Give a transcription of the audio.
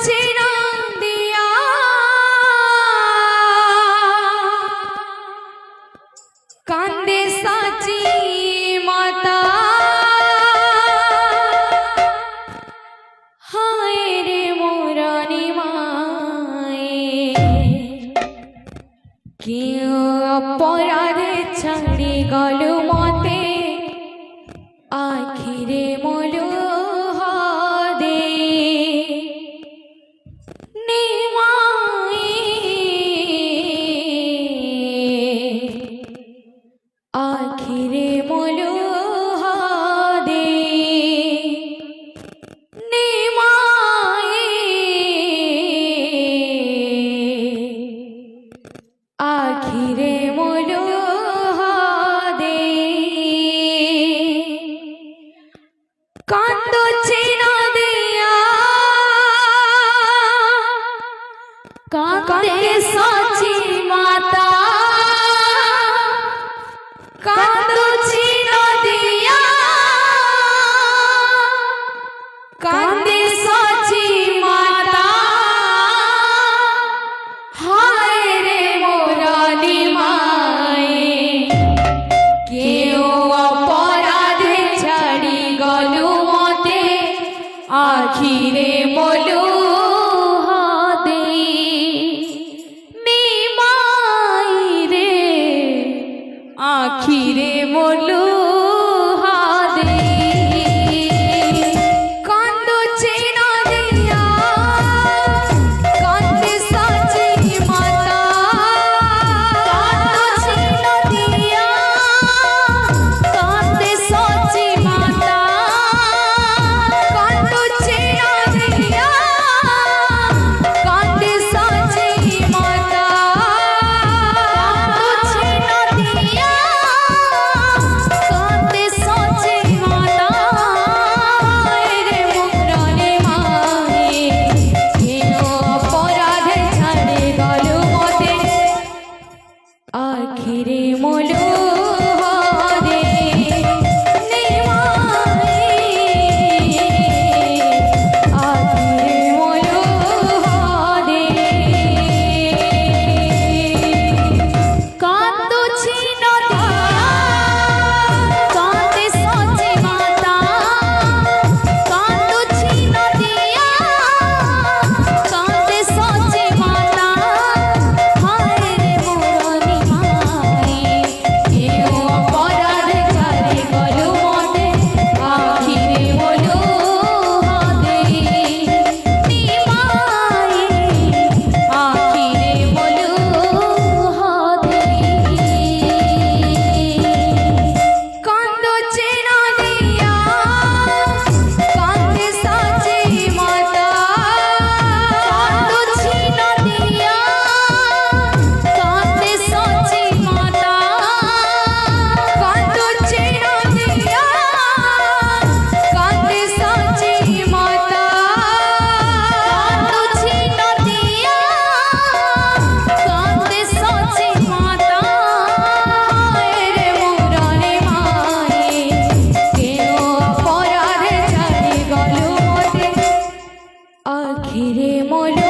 চেনা দিয়া কান্দে সাচি মাতা হায় রে মোরানি মায়ে কেউ অপরাধে ছাড়ি গেল মতে আখিরে মলো দে নিমায়ে আখিরে মলো দে নিমায়ে আখিরে মলো দে কান্দো চেনা দিয়া কান্দে সাচি মাতা কান্দো চেনা দিয়া কান্দে সাচি মাতা হায় রে মোরানি মায়ে কেউ অপরাধে ছাড়ি গেল মতে আখিরে মলো দে নিমাই রে আখিরে মলো দে কান্দো চেনা দিয়া কান্দে সাচি মাতা কান্দো চেনা দিয়া কান্দে সাচি মাতা কান্দো চেনা দিয়া কান্দে সাচি মাতা কান্দো চেনা দিয়া কান্দে সাচি মাতা রে মোরানি মায়ে কেন অপরাধে ছাড়ে গেল মতে আখিরে মলো দে নিমায়ে আখিরে মলো দে কান্দো চেনা দিয়া কান্দে সাচি মাতা কান্দো চেনা দিয়া কান্দে সাচি মাতা হায় রে মোরানি মায়ে কেউ অপরাধে ছাড়ে গেল মতে আখিরে মলো দে নিমায়ে আখিরে মলো দে কান্দো চেনা দিয়া কান্দে সাচি মাতা কান্দো চেনা দিয়া কান্দে সাচি মাতা কান্দো চেনা দিয়া কান্দে সাচি মাতা কান্দো চেনা দিয়া কান্দে সাচি মাতা হায় রে মোরানি মায়ে কেউ অপরাধে ছাড়ি গেল মতে আখিরে মলো